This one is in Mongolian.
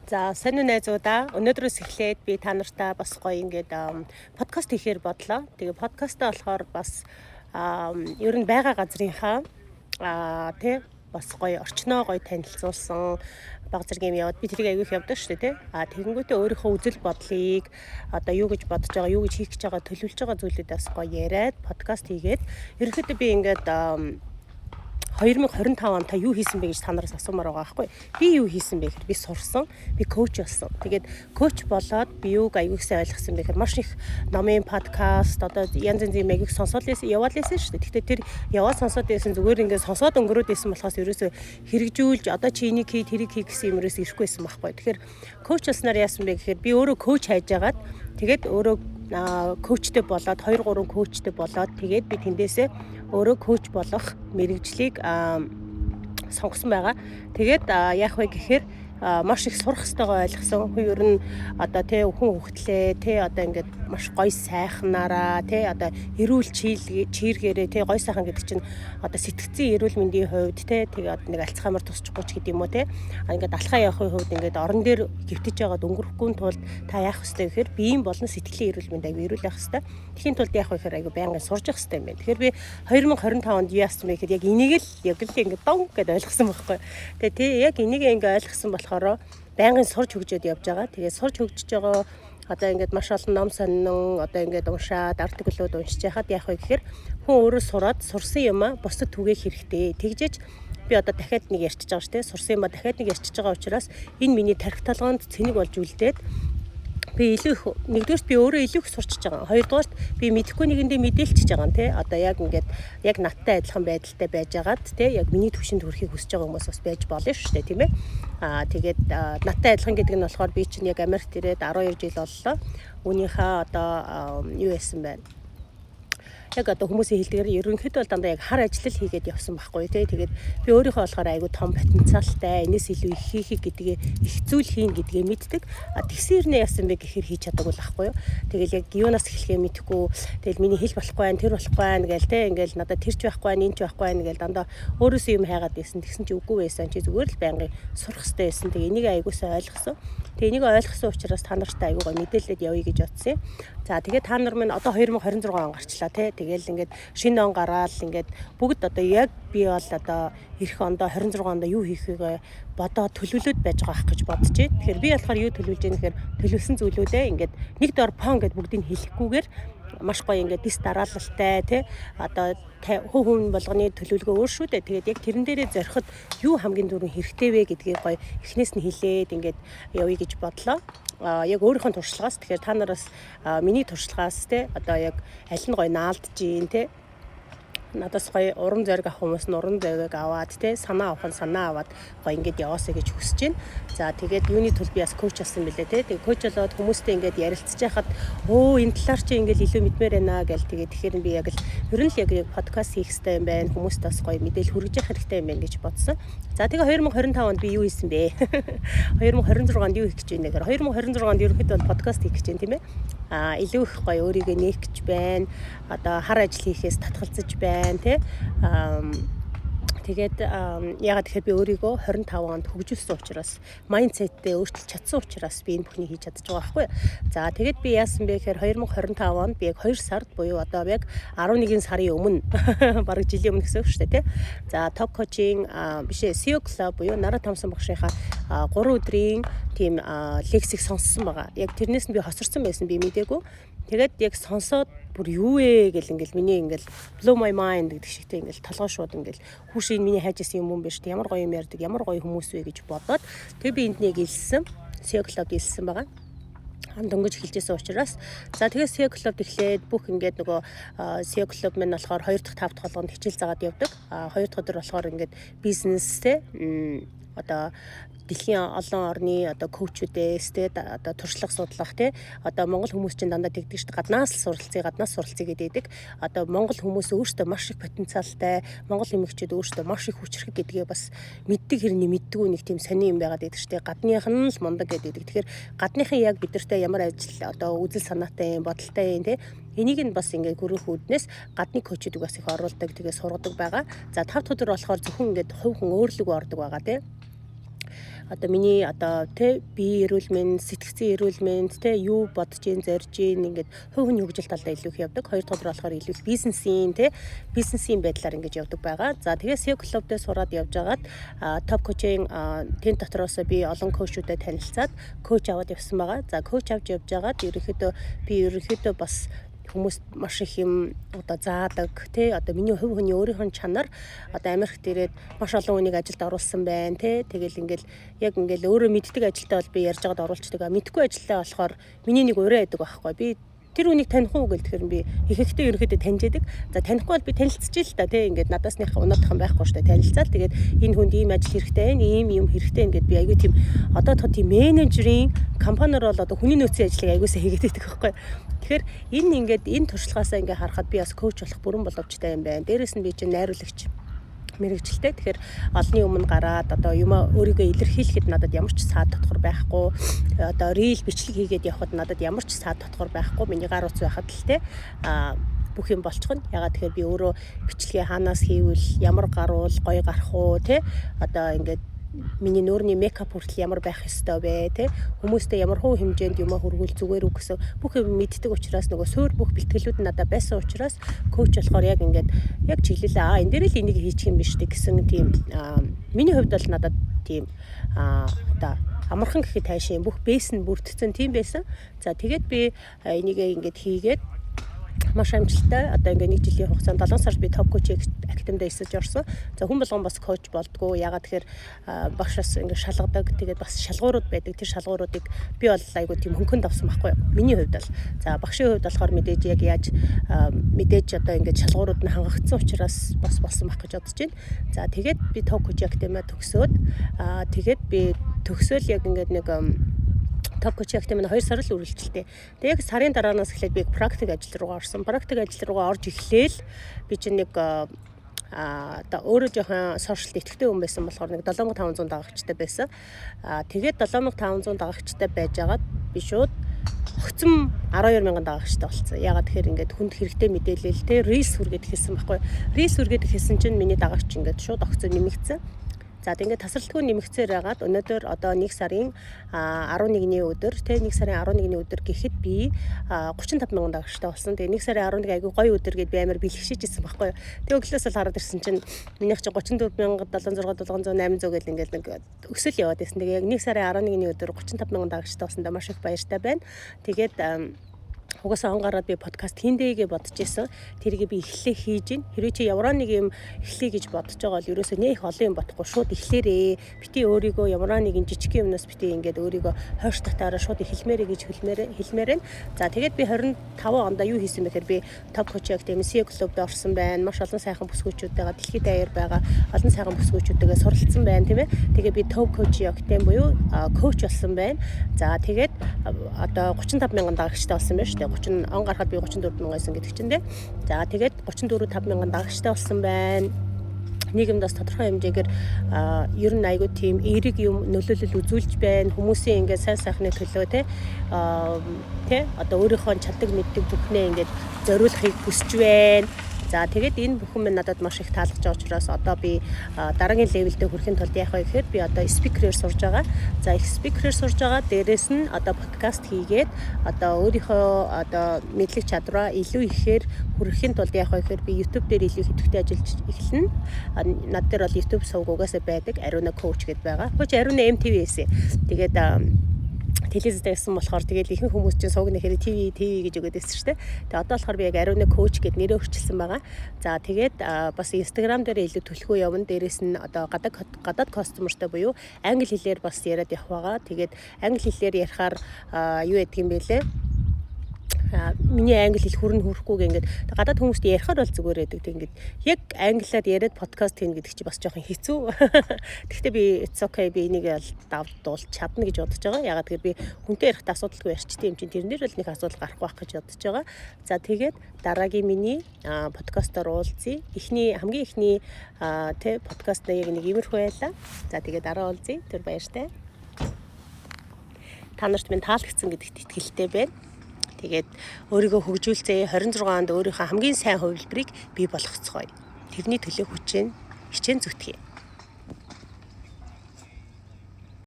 За сайн уу найзуудаа. Өнөөдрөөс эхлээд би та нартай бас гоё ингээд подкаст хийхээр бодлоо. Тэгээ подкастаа болохоор бас ер нь байгаа газрынхаа тий бас гоё орчноо гоё танилцуулсан баг зэрэг юм яваад би тэрийг аягүй их явдаг шүү дээ тий. Тэгэнгүүтээ өөрийнхөө үзэл бодлыг одоо юу гэж бодож байгаа, юу гэж хийх гэж байгаа, төлөвлөж байгаа зүйлүүдээс гоё яриад подкаст хийгээд ерөнхийдөө би ингээд 2025 он та юу хийсэн бэ гэж та нараас асуумаар байгаа байхгүй. Би юу хийсэн бэ гэхээр би сурсан, би коуч болсон. Тэгээд коуч болоод би юуг аягүй сайн ойлгосон бэ гэхээр маш их номын подкаст одоо янз янзын аягүй сонсоод яваад лээсэн шүү дээ. Гэхдээ тэр яваад сонсоод байсан зүгээр ингээд сонсоод өнгөрөөд байсан болохоос ерөөсөө хэрэгжүүлж одоо чи энийг хий тэрийг хий гэсэн юм ерөөсөө ирэхгүй байсан байхгүй. Тэгэхээр коуч болсноор яасан бэ гэхээр би өөрөө коуч хайж агаад тэгээд өөрөө коучтэй болоод 2 3 коучтэй болоод тэгээд би тэндээсээ өөрөө коуч болох мэрэгжлийг сонгосон байгаа. Тэгээд яах вэ гэхээр маш их сурах ёстойгоо ойлгосон. Ер нь одоо тий хүн хөвгтлээ тий одоо ингээд маш гоё сайхнаараа тий одоо эрүүл чийргээрээ тий гоё сайхан гэдэг чинь одоо сэтгцэн эрүүл мэндийн хувьд тий тэгээд нэг альцхаймер тусчихгүй ч гэдэм юм уу тий ингээд алхаа явахын хувьд ингээд орон дээр гівтэж байгаад өнгөрөхгүй тулд та яах ёстой гэхээр биеийн болон сэтгэлийн эрүүл мэнд аягүй эрүүл байх ёстой. Тэхийн тулд яах вэ гэхээр аягүй байнгын сурж явах ёстой юм байна. Тэгэхээр би 2025 онд юу яасан бэ гэхээр яг энийг л яг л ингээд дон гэдээ ойлгосон байхгүй. Тэгээ тий яг энийг ингээд ойлгосон болохоор байнгын сурж хөгжөөд явж байгаа. Тэгээ сурж хөгжиж байгаа одоо ингээд маш олон ном сонин одоо ингээд уншаад артиклууд уншиж яхад яах вэ гэхээр хүн өөрөө сураад сурсан юм а бусдад түгээх хэрэгтэй. Тэгжээж би одоо дахиад нэг ярьчихж байгаа шүү дээ. Сурсан юм а дахиад нэг ярьчихж байгаа учраас энэ миний тархи талгаанд цэник болж үлдээд би илүү их нэгдүгээрт би өөрөө илүү их сурчиж байгаа. Хоёрдугаарт би мэдэхгүй нэгэндээ мэдээлчихэж байгаа нь тий. Одоо яг ингээд яг надтай адилхан байдалтай байжгаад тий яг миний төвшөнд хүрэхийг хүсэж байгаа хүмүүс бас байж болно шүү дээ тийм ээ. Тэгээд надтай адилхан гэдэг нь болохоор би чинь яг Америкт ирээд 12 жил боллоо. Үүнийхээ одоо юу яасан байна? Яг одоо хүмүүсийн хэлдгээр ерөнхийдөө бол дандаа яг хар ажил хийгээд явсан байхгүй тий. Тэгээд би өөрийнхөө болохоор айгүй том потенциалтай, энэс илүү их хийхийг гэдгээ их зүйл хийн гэдгээ мэддэг. Тэгсэн хэрнээ яасан бэ гэхээр хийж чадаагүй л байхгүй юу. Тэгэл яг юунаас эхлэхээ мэдэхгүй. Тэгэл миний хэл болохгүй байх, тэр болохгүй байх гээл тий. Ингээл надад тэр ч байхгүй, энэ ч байхгүй гээл дандаа өөрөөсөө юм хайгаад байсан. Тэгсэн чи үгүй байсан. Чи зүгээр л байнгын сурах хэрэгтэй байсан. Тэгээ энийг айгуусаа ойлгосон. Тэгээ энийг ойлгосон учраас та нартай айгуугаа мэдээлэлд явъя гэж бодсон юм. За тэгээ та нар минь одоо 2026 он гарчлаа тий. Тэгэл ингээд шинэ он гараад ингээд бүгд одоо яг би бол одоо эх ондоо 26 ондоо юу хийхээ бодоо төлөвлөд байж байгаа ах гэж бодож байна. Тэгэхээр би болохоор юу төлөвлөж байгаа нэхэр төлөвлөсөн зүйлүүдээ ингээд нэг дор пон гэд бүгдийг хэлэхгүйгээр маш гоё ингээд дис дараалалтай тий одоо хүн болгоны төлөвлөгөө өөр шүү дээ. Тэгээд яг тэрэн дээрээ зориход юу хамгийн түрүүн хэрэгтэй вэ гэдгийг гоё эхнээс нь хэлээд ингээд явъя гэж бодлоо. Яг өөрийнхөө туршлагаас тэгэхээр та нараас миний туршлагаас те одоо яг аль нь гоё наалдж гин те надаас гоё урам зориг авах хүмүүс нь урам зориг аваад те санаа авах нь санаа аваад гоё ингээд яваасаа гэж хүсэж байна. За тэгээд юуны тул би бас коуч болсон мөлий те. Тэгээд коуч болоод хүмүүстэй ингээд ярилцж байхад энэ талаар чи ингээд илүү мэдмээр байна гэл тэгээд тэгэхээр би яг л ер нь л яг подкаст хийх хэрэгтэй юм байна. Хүмүүст бас гоё мэдээлэл хүргэж явах хэрэгтэй юм байна гэж бодсон. За тэгээ 2025 онд би юу хийсэн бэ? 2026 онд юу хийх гэж байна гэхээр 2026 онд ерөнхийдөө подкаст хийх гэж байна тийм ээ. Илүү их гоё өөрийгөө нээх гэж байна. Одоо хар ажил хийхээс татгалзаж байна тий. Тэгээд ягаад тэгэхээр би өөрийгөө 25 онд хөгжүүлсэн учраас майндсетээ өөрчилж чадсан учраас би энэ бүхнийг хийж чадчих байгаа байхгүй. За тэгээд би яасан бэ гэхээр 2025 онд би яг 2 сард буюу одоо яг 11 сарын өмнө бараг жилийн өмнө гэсэн үг шүү дээ тий. За топ коучинг бишээ SEO Club буюу Нара Томсон багшийнхаа 3 өдрийн тийм лекцийг сонссон байгаа. Яг тэрнээс нь би хосорсон байсан би мэдээгүй. Тэгээд яг сонсоод бүр юу вэ гэл ингээл миний ингээл blow my mind гэдэг шигтэй ингээл толгой шууд ингээл хүүшийн миний хайж исэн юм биш ямар гоё юм ярьдаг ямар гоё хүмүүс вэ гэж бодоод тэг би энд нэг илсэн SEO Club илсэн байгаа. Дөнгөж эхэлжсэн учраас за тэгээд SEO Club эхлээд бүх ингээд нөгөө SEO Club мань болохоор 2 дахь 5 дахь болгонд хичээл заагаад явдаг. 2 дахь өдөр болохоор ингээд бизнестэй одоо дэлхийн олон орны одоо коучүүдээс те одоо туршлага судлах те одоо монгол хүмүүс чинь дандаа тэгдэг шүү дээ гаднаас суралцъя гэдэг. Одоо монгол хүмүүс өөрсдөө маш их потенциалтай, монгол эмэгчид өөрсдөө маш их хүчрэх гэдгээ бас мэддэг хэрний мэддэггүй нэг тийм сони юм байгаад байдаг шүү дээ. Гадныхан нь л мундаг гэдэг. Тэгэхээр гадныхан яг бидэртэй ямар ажил одоо үзэл санаатай юм, бодолтой юм те энийг нь бас ингээд хөрөх үүднээс гадны коучүүд бас их оруулдаг, тэгээ сургадаг байгаа. За 5 дахь өдөр болохоор зөвхөн ингээд хувь хүн өөрлөгөө ордог байгаа те. одоо миний одоо тэ бие эрүүл мэнд, сэтгцэн эрүүл мэнд тэ юу бодож ийн зорж ийн ингээд хувь хүний хөгжил талдаа илүү их явдаг. Хоёр дахь болохоор илүү их бизнесийн байдлаар ингэж явдаг байгаа. За тэгээд SEO Club дээр сураад явж байгаад топ коучинг тэн дотроос би олон коучуудад танилцаад коуч аваад явсан байгаа. За коуч авч явж байгаад ерөнхийдөө бас хүмүүс маш их юм одоо заадаг тий одоо миний хувь хүний өөрийнх нь чанар одоо Америкт ирээд маш олон хүнийг ажилд оруулсан байна тий тэгэл ингээл өөрөө мэддэг ажилтаа бол би ярьж байгаад оруулцдаг мэдхгүй ажилтаа болохоор миний нэг ураа байдаг байхгүй би тэр үнийг таних уу гэл тэгэхээр би ихэнхдээ ерөнхийдөө таньж яадаг. За танихгүй бол би танилцчих л та тий ингээд надаас нэг унаадах юм байхгүй шүү дээ танилцаад тэгээд энэ хүнд ийм ажил хэрэгтэй ийм юм хэрэгтэй ингээд би аягүй тийм одоо тийм менежерийн компаниор бол одоо хүний нөөцийн ажлыг аягуусаа хийгээд байдаг байхгүй. Тэгэхээр энэ туршлагаасаа ингээ харахад би бас коуч болох бүрэн боломжтой юм байна. Дээрээс нь би чинь найруулагч мэрэгчлээ. Тэгэхээр олонний өмнө гараад одоо юм өөрийгөө илэрхийлэхэд надад ямар ч саад татвар байхгүй. Одоо рил бичлэг хийгээд явхад надад ямар ч саад татвар байхгүй. Миний гар утас байхад л те бүх юм болчихно. Ягаад тэгэхээр би өөрөө бичлэгээ хаанаас хийвэл ямар гаруул гоё гарах уу те одоо ингээд миний нуурны мейкап хүртэл ямар байх ёстой вэ те хүмүүстэй ямар хуу хэмжээнд юм хөргүүл зүгээр үг гэсэн бүх юм мэддэг учраас нөгөө суур бүх бэлтгэлүүд надад байсан учраас коуч болохоор яг ингээд яг чиглэлээ энэ дээр л энийг хийчих юм биш гэсэн тийм миний хувьд бол надад тийм одоо амархан гэхэд тайшин бүх бэйс нь бүрдсэн тийм байсан. За тэгээд би энийг ингээд хийгээд маш амжилттай одоо ингээ нэг жилийн хугацаанд 7 сард би топ коуч академид эсэж орсон. За хүн болгон бас коуч болдгоо. Ягаад тэгэхээр багшаас ингээ шалгадаг. Тэгээд бас шалгуурууд байдаг. Тэр шалгууруудыг би бол айгуу тийм хөнгөнд авсан байхгүй юу? Миний хувьд бол. За багшийн хувьд болохоор мэдээж яг яаж мэдээж одоо ингээ шалгуурууд нь хангагдсан учраас бас болсон байх гэж бодож байна. За тэгээд би топ коуч академид төгсөөд тэгээд би төгсөөл яг ингээ нэг топ коуч академид 2 сар л үргэлжилтээ. Тэгээ яг сарын дараанаас эхлээд би практик ажил руугаа орсон. Практик ажил руугаа орж эхлээл би чинь нэг одоо өөрөө жоохон сошиалд итгэвтэй хүн байсан болохоор нэг 7500 дагагчтай байсан. Тэгээд 7500 дагагчтай байжгаад би шууд огцом 12000 дагагчтай болсон. Ягаад тэгэхээр ингээд хүнд хэрэгтэй мэдээлэл те рилс хүргээд хэлсэн байхгүй. Рилс хүргээд хэлсэн чинь миний дагагч ингээд шууд огцом нэмэгдсэн. За тэгээд тасралтгүй нэмэгцээр байгаад өнөөдөр одоо 1 сарын 11-ний өдөр те 1 сарын 11-ний өдөр гэхэд би 35000 дагагчтай болсон. Тэгээд 1 сарын 11 айгүй гоё өдөр гэд би амар бэлгшиж ирсэн байхгүй. Тэгээд өглөөс л хараад ирсэн чинь минийх чинь 34700 700 800 гэл ингээд нэг өсөл яваад байсан. Тэгээд яг 1 сарын 11-ний өдөр 35000 дагагчтай болсондоо маш их баяртай байна. Тэгээд угаасаа он гараад би подкаст хийндээгээ бодож исэн. Тэрийг би эхлээ хийж гин. Хэрвээ чи ямар нэг юм эхлэе гэж бодож байгаа бол ерөөсөө нэх олон юм бодохгүй шууд эхлээрээ. Бити өөрийгөө ямар нэгэн жижиг юмнаас бити ингээд өөрийгөө хойш татаараа шууд эхлэмээрээ гэж хэлмээрэн. За тэгээд би 25 онд юу хийсэн бэхээр би топ коуч академи SEO Club-д орсон байна. Маш олон сайхан бүсгүүчүүдтэйгээ дэлхийд даяар байгаа олон сайхан бүсгүүчүүдтэйгээ суралцсан байна тийм ээ. Тэгээд би топ коуч академи буюу коуч болсон байна. За тэгээд одоо 35000 дагагчтай болсон байна шүү дээ. Он гарахад би 34000 байсан гэдэг чинь дээ. За тэгээд 34500 дагагчтай болсон байна. Нийгэмд бас тодорхой хэмжээгээр ер нь айгүй тийм эерэг юм нөлөөлөл үзүүлж байна. Хүмүүсийн ингээд сайн сайхны төлөө те одоо өөрийнхөө чаддаг мэддэг бүхнээ ингээд зориулахыг хүсэж байна. За тэгээд энэ бүхэн минь надад маш их таалагдж байгаа учраас одоо би дараагийн левелдээ хүрэхин тулд яах вэ гэхээр би одоо спикерээр сурж байгаа. За их спикерээр сурж байгаа. Дээрээс нь одоо подкаст хийгээд одоо өөрийнхөө одоо мэдлэг чадвараа илүү ихээр хүрэхин тулд яах вэ гэхээр би YouTube дээр илүү идэвхтэй ажиллаж эхэлнэ. Над дээр бол YouTube сувг угаасаа байдаг. Ариуна коуч гэдээ байгаа. Хөөч Ариуна MTV-с. Тэгээд телевизтэй байсан болохоор тэгээд ихэнх хүмүүс чинь сууг нэхэр TV гэж өгөөд байсан шүү дээ. Тэгээд одоо болохоор би яг Ариуна коуч гэд нэрээ өөрчилсөн байгаа. За тэгээд бас Instagram дээр илүү төлхөө явна. Дээрээс нь одоо гадаад кастомертай буюу англи хэлээр бас яриад явах байгаа. Тэгээд англи хэлээр ярихаар юу ядг юм бэ лээ? Миний англи хэл хүрэхгүй ингээд гадаад хүмүүст ярихаар бол зүгээр байдаг. Тэг ингээд яг англиар яриад подкаст хийн гэдэг чинь бас жоохон хэцүү. Гэхдээ би it's okay би энийг давдуулж чадна гэж бодож байгаа. Ягаад гэвэл би хүнтэй ярихдаа асуудалгүй ярьчтэй юм чинь тэрнэр бол нэг асуудал гарахгүй байх гэж бодож байгаа. За тэгээд дараагийн миний подкастаар уулзъя. Хамгийн ихний подкаст яг нэг иймэрхүү байлаа. За тэгээд дараа уулзъя. Тэр баяртай. Та нарт минь таалагдсан гэдэгт итгэлтэй байна. Тэгээд өөрийгөө хөгжүүлцээ 26 онд өөрийнхөө хамгийн сайн хувилбарыг бий болгоцгоё. Тэрний төлөө хүчээр хичээн зүтгэе.